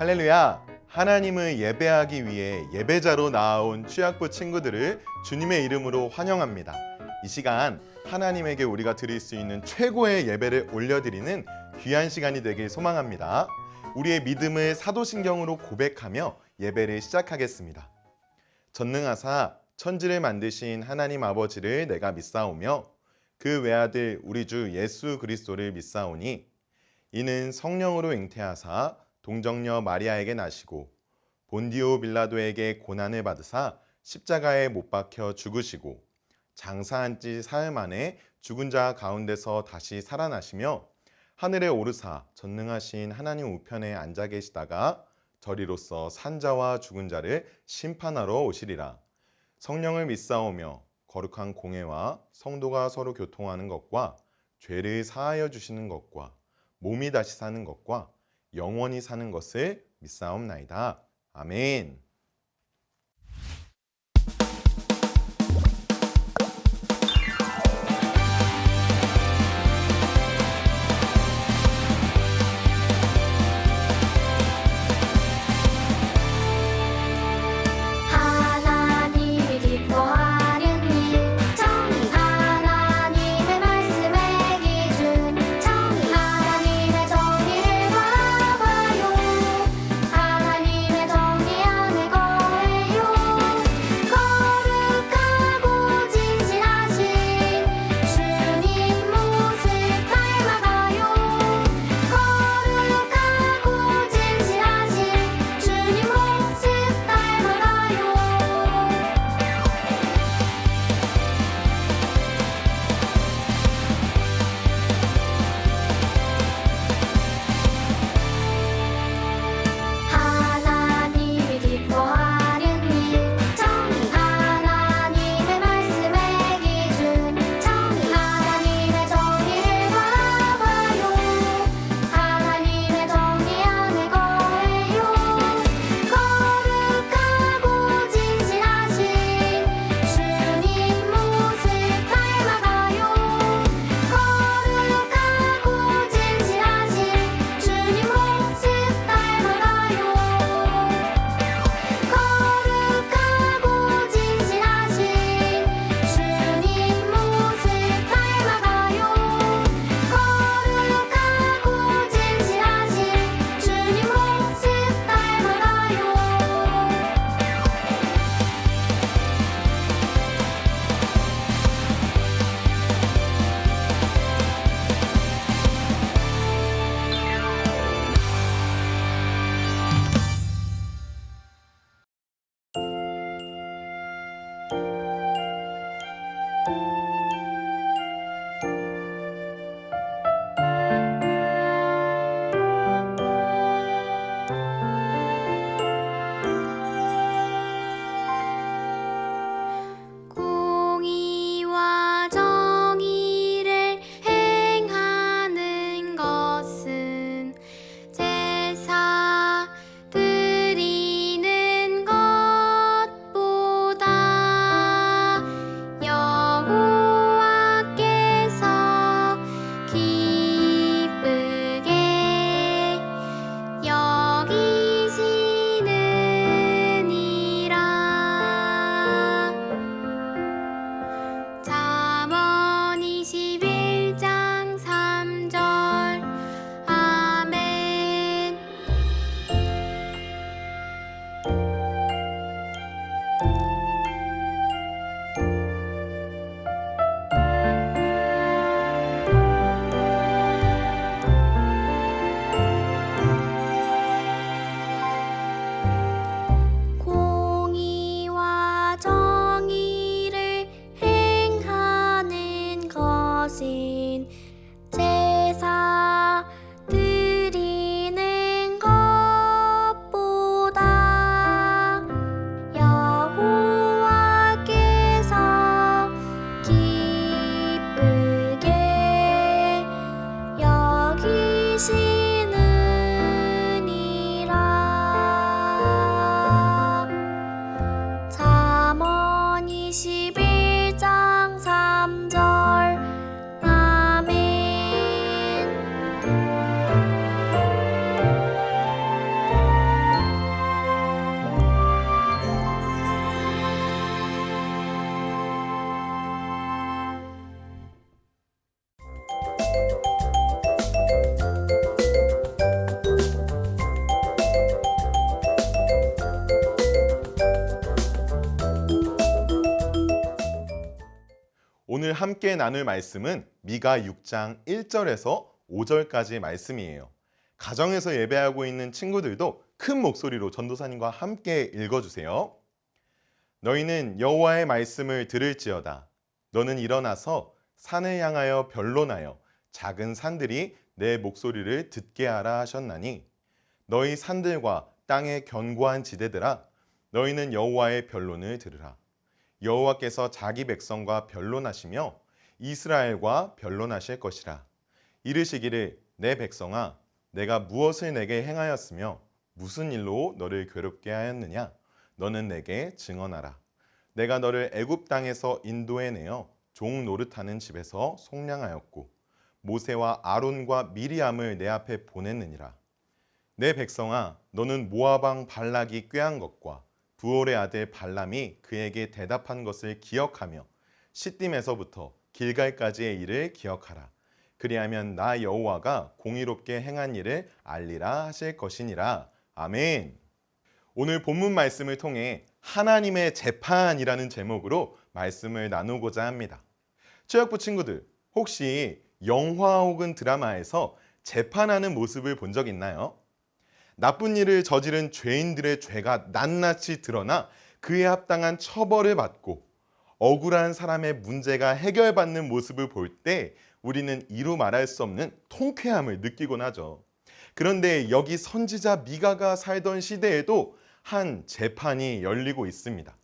할렐루야! 하나님을 예배하기 위해 예배자로 나아온 취약부 친구들을 주님의 이름으로 환영합니다. 이 시간 하나님에게 우리가 드릴 수 있는 최고의 예배를 올려드리는 귀한 시간이 되길 소망합니다. 우리의 믿음을 사도신경으로 고백하며 예배를 시작하겠습니다. 전능하사 천지를 만드신 하나님 아버지를 내가 믿사오며 그 외아들 우리 주 예수 그리스도를 믿사오니 이는 성령으로 잉태하사 동정녀 마리아에게 나시고 본디오 빌라도에게 고난을 받으사 십자가에 못 박혀 죽으시고 장사한 지 사흘 만에 죽은 자 가운데서 다시 살아나시며 하늘에 오르사 전능하신 하나님 우편에 앉아 계시다가 저리로서 산자와 죽은 자를 심판하러 오시리라. 성령을 믿사오며 거룩한 공회와 성도가 서로 교통하는 것과 죄를 사하여 주시는 것과 몸이 다시 사는 것과 영원히 사는 것을 믿사옵나이다. 아멘. 오늘 함께 나눌 말씀은 미가 6장 1절에서 5절까지의 말씀이에요. 가정에서 예배하고 있는 친구들도 큰 목소리로 전도사님과 함께 읽어주세요. 너희는 여호와의 말씀을 들을지어다. 너는 일어나서 산을 향하여 변론하여 작은 산들이 내 목소리를 듣게 하라 하셨나니 너희 산들과 땅의 견고한 지대들아 너희는 여호와의 변론을 들으라. 여호와께서 자기 백성과 변론하시며 이스라엘과 변론하실 것이라. 이르시기를 내 백성아 내가 무엇을 내게 행하였으며 무슨 일로 너를 괴롭게 하였느냐 너는 내게 증언하라. 내가 너를 애굽 땅에서 인도해내어 종 노릇하는 집에서 속량하였고 모세와 아론과 미리암을 내 앞에 보냈느니라. 내 백성아 너는 모압 왕 발락이 꾀한 것과 부올의 아들 발람이 그에게 대답한 것을 기억하며 시딤에서부터 길갈까지의 일을 기억하라. 그리하면 나 여호와가 공의롭게 행한 일을 알리라 하실 것이니라. 아멘. 오늘 본문 말씀을 통해 하나님의 재판이라는 제목으로 말씀을 나누고자 합니다. 최학부 친구들, 혹시 영화 혹은 드라마에서 재판하는 모습을 본 적 있나요? 나쁜 일을 저지른 죄인들의 죄가 낱낱이 드러나 그에 합당한 처벌을 받고 억울한 사람의 문제가 해결받는 모습을 볼 때 우리는 이루 말할 수 없는 통쾌함을 느끼곤 하죠. 그런데 여기 선지자 미가가 살던 시대에도 한 재판이 열리고 있습니다.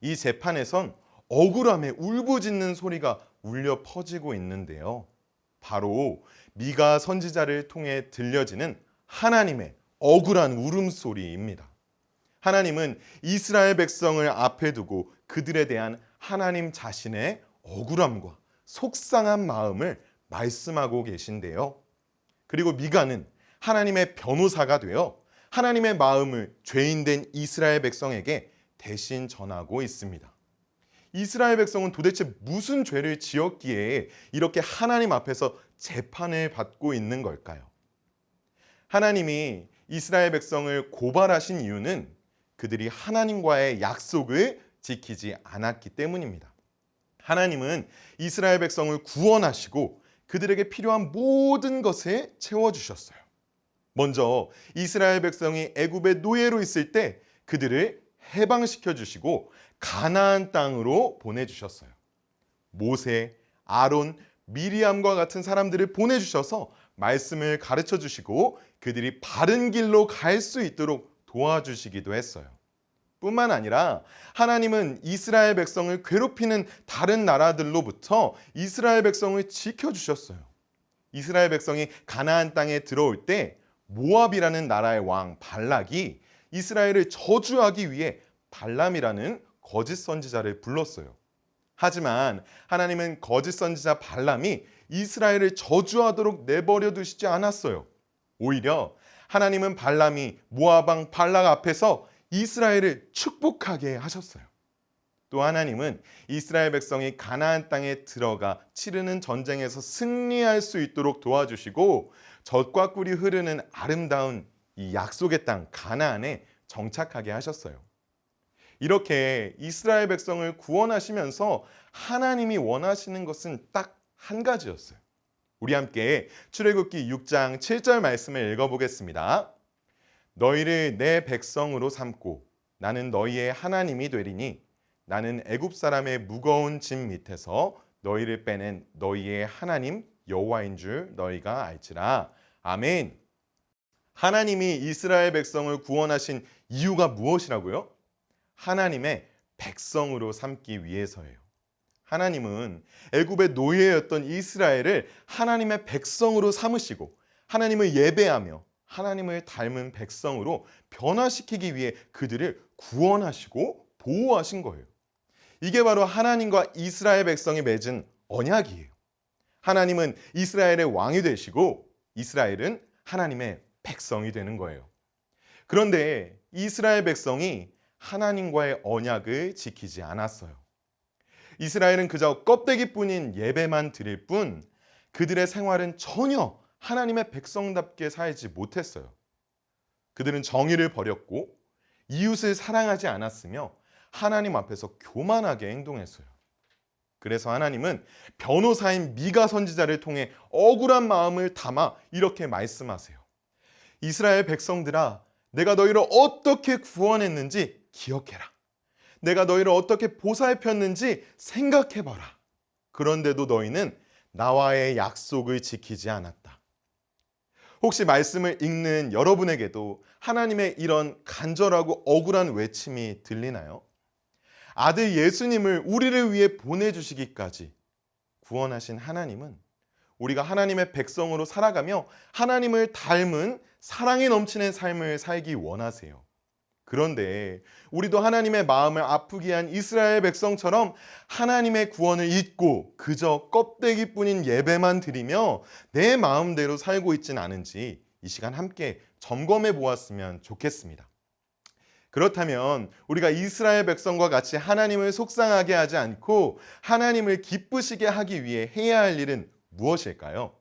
이 재판에선 억울함에 울부짖는 소리가 울려 퍼지고 있는데요. 바로 미가 선지자를 통해 들려지는 하나님의 억울한 울음소리입니다. 하나님은 이스라엘 백성을 앞에 두고 그들에 대한 하나님 자신의 억울함과 속상한 마음을 말씀하고 계신데요. 그리고 미가는 하나님의 변호사가 되어 하나님의 마음을 죄인된 이스라엘 백성에게 대신 전하고 있습니다. 이스라엘 백성은 도대체 무슨 죄를 지었기에 이렇게 하나님 앞에서 재판을 받고 있는 걸까요? 하나님이 이스라엘 백성을 고발하신 이유는 그들이 하나님과의 약속을 지키지 않았기 때문입니다. 하나님은 이스라엘 백성을 구원하시고 그들에게 필요한 모든 것을 채워주셨어요. 먼저 이스라엘 백성이 애굽의 노예로 있을 때 그들을 해방시켜 주시고 가나안 땅으로 보내주셨어요. 모세, 아론, 미리암과 같은 사람들을 보내주셔서 말씀을 가르쳐 주시고 그들이 바른 길로 갈 수 있도록 도와주시기도 했어요. 뿐만 아니라 하나님은 이스라엘 백성을 괴롭히는 다른 나라들로부터 이스라엘 백성을 지켜주셨어요. 이스라엘 백성이 가나안 땅에 들어올 때 모압이라는 나라의 왕 발락이 이스라엘을 저주하기 위해 발람이라는 거짓 선지자를 불렀어요. 하지만 하나님은 거짓 선지자 발람이 이스라엘을 저주하도록 내버려 두시지 않았어요. 오히려 하나님은 발람이 모압 왕 발락 앞에서 이스라엘을 축복하게 하셨어요. 또 하나님은 이스라엘 백성이 가나안 땅에 들어가 치르는 전쟁에서 승리할 수 있도록 도와주시고 젖과 꿀이 흐르는 아름다운 이 약속의 땅 가나안에 정착하게 하셨어요. 이렇게 이스라엘 백성을 구원하시면서 하나님이 원하시는 것은 딱 한 가지였어요. 우리 함께 출애굽기 6장 7절 말씀을 읽어보겠습니다. 너희를 내 백성으로 삼고 나는 너희의 하나님이 되리니 나는 애굽 사람의 무거운 짐 밑에서 너희를 빼낸 너희의 하나님 여호와인 줄 너희가 알지라. 아멘. 하나님이 이스라엘 백성을 구원하신 이유가 무엇이라고요? 하나님의 백성으로 삼기 위해서예요. 하나님은 애굽의 노예였던 이스라엘을 하나님의 백성으로 삼으시고 하나님을 예배하며 하나님을 닮은 백성으로 변화시키기 위해 그들을 구원하시고 보호하신 거예요. 이게 바로 하나님과 이스라엘 백성이 맺은 언약이에요. 하나님은 이스라엘의 왕이 되시고 이스라엘은 하나님의 백성이 되는 거예요. 그런데 이스라엘 백성이 하나님과의 언약을 지키지 않았어요. 이스라엘은 그저 껍데기뿐인 예배만 드릴 뿐 그들의 생활은 전혀 하나님의 백성답게 살지 못했어요. 그들은 정의를 버렸고 이웃을 사랑하지 않았으며 하나님 앞에서 교만하게 행동했어요. 그래서 하나님은 변호사인 미가 선지자를 통해 억울한 마음을 담아 이렇게 말씀하세요. 이스라엘 백성들아, 내가 너희를 어떻게 구원했는지 기억해라. 내가 너희를 어떻게 보살폈는지 생각해봐라. 그런데도 너희는 나와의 약속을 지키지 않았다. 혹시 말씀을 읽는 여러분에게도 하나님의 이런 간절하고 억울한 외침이 들리나요? 아들 예수님을 우리를 위해 보내주시기까지 구원하신 하나님은 우리가 하나님의 백성으로 살아가며 하나님을 닮은 사랑이 넘치는 삶을 살기 원하세요. 그런데 우리도 하나님의 마음을 아프게 한 이스라엘 백성처럼 하나님의 구원을 잊고 그저 껍데기뿐인 예배만 드리며 내 마음대로 살고 있진 않은지 이 시간 함께 점검해 보았으면 좋겠습니다. 그렇다면 우리가 이스라엘 백성과 같이 하나님을 속상하게 하지 않고 하나님을 기쁘시게 하기 위해 해야 할 일은 무엇일까요?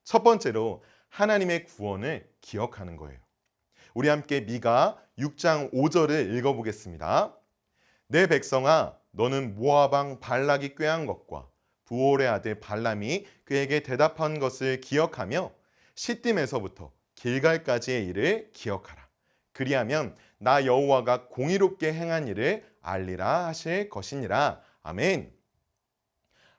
첫 번째로 하나님의 구원을 기억하는 거예요. 우리 함께 미가 6장 5절을 읽어보겠습니다. 내 백성아, 너는 모압 왕 발락이 꾀한 것과 부올의 아들 발람이 그에게 대답한 것을 기억하며 시딤에서부터 길갈까지의 일을 기억하라. 그리하면 나 여호와가 공의롭게 행한 일을 알리라 하실 것이니라. 아멘.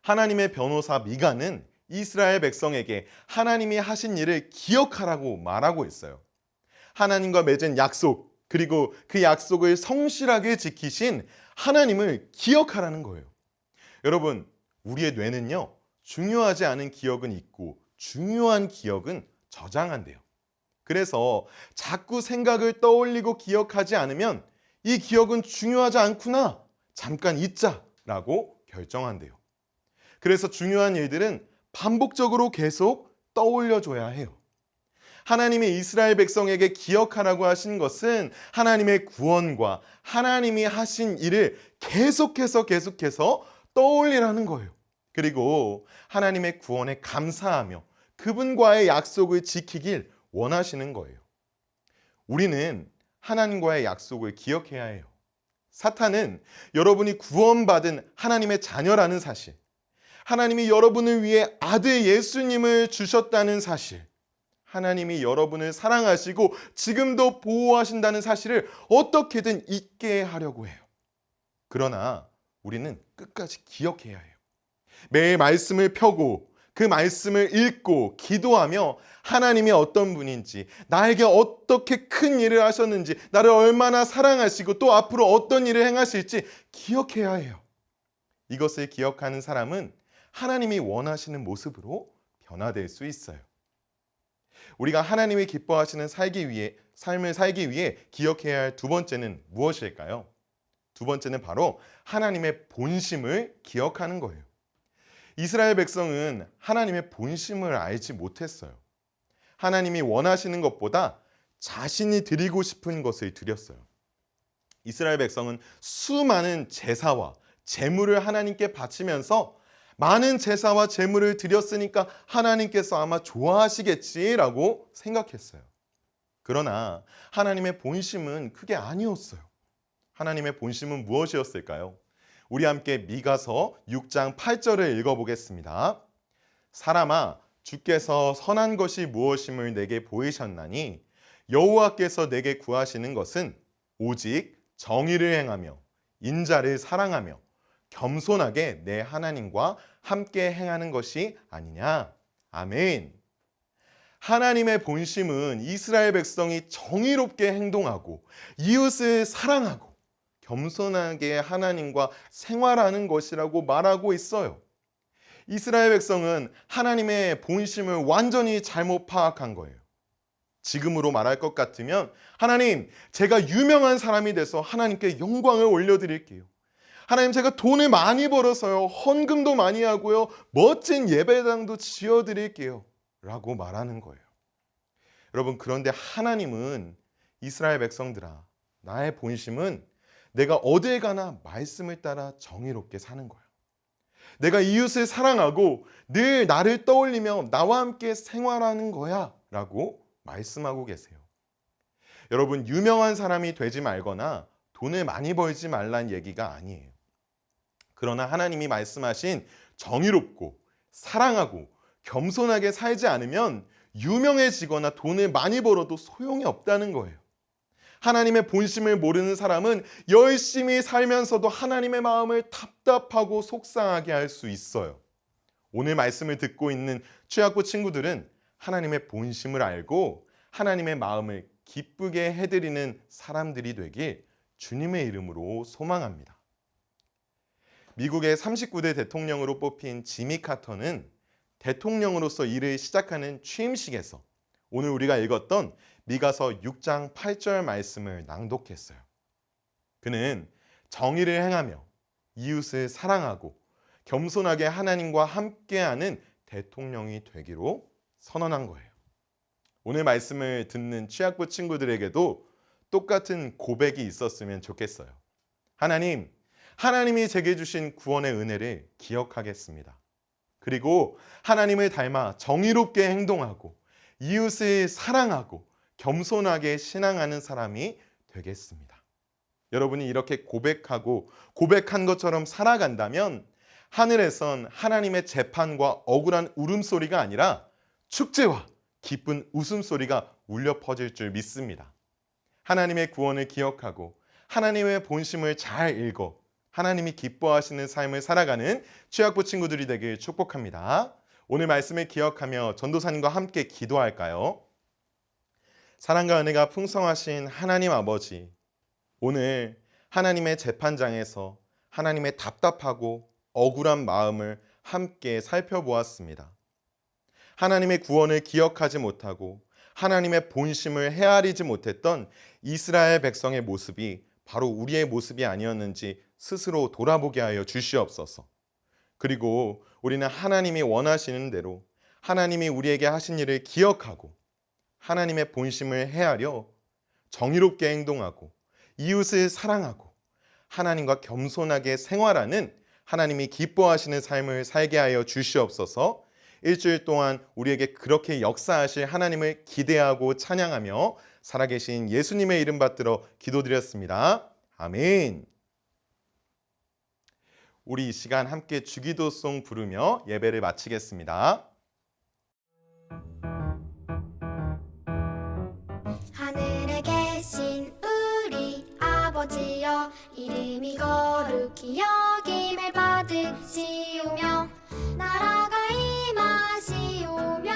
하나님의 변호사 미가는 이스라엘 백성에게 하나님이 하신 일을 기억하라고 말하고 있어요. 하나님과 맺은 약속, 그리고 그 약속을 성실하게 지키신 하나님을 기억하라는 거예요. 여러분, 우리의 뇌는요, 중요하지 않은 기억은 잊고 중요한 기억은 저장한대요. 그래서 자꾸 생각을 떠올리고 기억하지 않으면 이 기억은 중요하지 않구나, 잠깐 잊자라고 결정한대요. 그래서 중요한 일들은 반복적으로 계속 떠올려줘야 해요. 하나님이 이스라엘 백성에게 기억하라고 하신 것은 하나님의 구원과 하나님이 하신 일을 계속해서 떠올리라는 거예요. 그리고 하나님의 구원에 감사하며 그분과의 약속을 지키길 원하시는 거예요. 우리는 하나님과의 약속을 기억해야 해요. 사탄은 여러분이 구원받은 하나님의 자녀라는 사실, 하나님이 여러분을 위해 아들 예수님을 주셨다는 사실, 하나님이 여러분을 사랑하시고 지금도 보호하신다는 사실을 어떻게든 잊게 하려고 해요. 그러나 우리는 끝까지 기억해야 해요. 매일 말씀을 펴고 그 말씀을 읽고 기도하며 하나님이 어떤 분인지, 나에게 어떻게 큰 일을 하셨는지, 나를 얼마나 사랑하시고 또 앞으로 어떤 일을 행하실지 기억해야 해요. 이것을 기억하는 사람은 하나님이 원하시는 모습으로 변화될 수 있어요. 우리가 하나님이 기뻐하시는 삶을 살기 위해 기억해야 할 두 번째는 무엇일까요? 두 번째는 바로 하나님의 본심을 기억하는 거예요. 이스라엘 백성은 하나님의 본심을 알지 못했어요. 하나님이 원하시는 것보다 자신이 드리고 싶은 것을 드렸어요. 이스라엘 백성은 수많은 제사와 제물을 하나님께 바치면서 많은 제사와 제물을 드렸으니까 하나님께서 아마 좋아하시겠지라고 생각했어요. 그러나 하나님의 본심은 그게 아니었어요. 하나님의 본심은 무엇이었을까요? 우리 함께 미가서 6장 8절을 읽어보겠습니다. 사람아, 주께서 선한 것이 무엇임을 내게 보이셨나니 여호와께서 내게 구하시는 것은 오직 정의를 행하며 인자를 사랑하며 겸손하게 내 하나님과 함께 행하는 것이 아니냐. 아멘. 하나님의 본심은 이스라엘 백성이 정의롭게 행동하고 이웃을 사랑하고 겸손하게 하나님과 생활하는 것이라고 말하고 있어요. 이스라엘 백성은 하나님의 본심을 완전히 잘못 파악한 거예요. 지금으로 말할 것 같으면 하나님, 제가 유명한 사람이 돼서 하나님께 영광을 올려드릴게요. 하나님, 제가 돈을 많이 벌어서요, 헌금도 많이 하고요, 멋진 예배당도 지어드릴게요 라고 말하는 거예요. 여러분, 그런데 하나님은 이스라엘 백성들아, 나의 본심은 내가 어딜 가나 말씀을 따라 정의롭게 사는 거야. 내가 이웃을 사랑하고 늘 나를 떠올리며 나와 함께 생활하는 거야 라고 말씀하고 계세요. 여러분, 유명한 사람이 되지 말거나 돈을 많이 벌지 말란 얘기가 아니에요. 그러나 하나님이 말씀하신 정의롭고 사랑하고 겸손하게 살지 않으면 유명해지거나 돈을 많이 벌어도 소용이 없다는 거예요. 하나님의 본심을 모르는 사람은 열심히 살면서도 하나님의 마음을 답답하고 속상하게 할 수 있어요. 오늘 말씀을 듣고 있는 취학부 친구들은 하나님의 본심을 알고 하나님의 마음을 기쁘게 해드리는 사람들이 되길 주님의 이름으로 소망합니다. 미국의 39대 대통령으로 뽑힌 지미 카터는 대통령으로서 일을 시작하는 취임식에서 오늘 우리가 읽었던 미가서 6장 8절 말씀을 낭독했어요. 그는 정의를 행하며 이웃을 사랑하고 겸손하게 하나님과 함께하는 대통령이 되기로 선언한 거예요. 오늘 말씀을 듣는 취학부 친구들에게도 똑같은 고백이 있었으면 좋겠어요. 하나님이 제게 주신 구원의 은혜를 기억하겠습니다. 그리고 하나님을 닮아 정의롭게 행동하고 이웃을 사랑하고 겸손하게 신앙하는 사람이 되겠습니다. 여러분이 이렇게 고백한 것처럼 살아간다면 하늘에선 하나님의 재판과 억울한 울음소리가 아니라 축제와 기쁜 웃음소리가 울려 퍼질 줄 믿습니다. 하나님의 구원을 기억하고 하나님의 본심을 잘 읽어 하나님이 기뻐하시는 삶을 살아가는 취학부 친구들이 되길 축복합니다. 오늘 말씀을 기억하며 전도사님과 함께 기도할까요? 사랑과 은혜가 풍성하신 하나님 아버지, 오늘 하나님의 재판장에서 하나님의 답답하고 억울한 마음을 함께 살펴보았습니다. 하나님의 구원을 기억하지 못하고 하나님의 본심을 헤아리지 못했던 이스라엘 백성의 모습이 바로 우리의 모습이 아니었는지 스스로 돌아보게 하여 주시옵소서. 그리고 우리는 하나님이 원하시는 대로 하나님이 우리에게 하신 일을 기억하고 하나님의 본심을 헤아려 정의롭게 행동하고 이웃을 사랑하고 하나님과 겸손하게 생활하는 하나님이 기뻐하시는 삶을 살게 하여 주시옵소서. 일주일 동안 우리에게 그렇게 역사하실 하나님을 기대하고 찬양하며 살아계신 예수님의 이름 받들어 기도드렸습니다. 아멘. 우리 이 시간 함께 주기도송 부르며 예배를 마치겠습니다. 하늘에 계신 우리 아버지여, 이름이 거룩히 여김을 받으시오며 나라가 임하시오며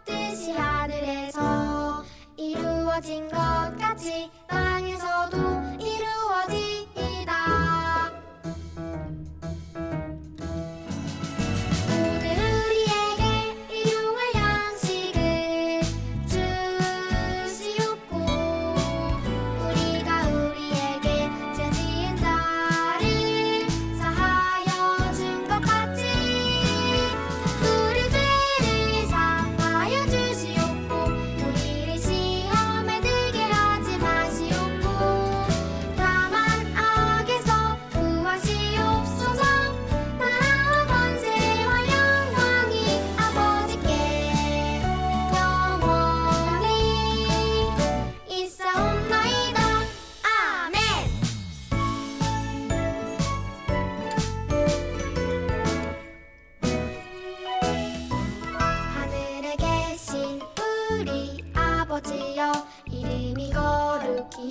뜻이 하늘에서 이루어진 것 같이 땅에서도 이루어지이다. 오늘 우리에게 일용할 양식을 주시옵고 우리가 우리에게 죄 지은 자를 사하여 준 것 같이 우리 죄를 사하여 주시옵고 우리를 시험에 들게 하지 마시옵고 다만 악에서 구하시옵소서. 나라와 권세와 영광이 아버지께 영원히 있사옵나이다. 아멘. 하늘에 계신 우리 아버지여, 이름이 거룩히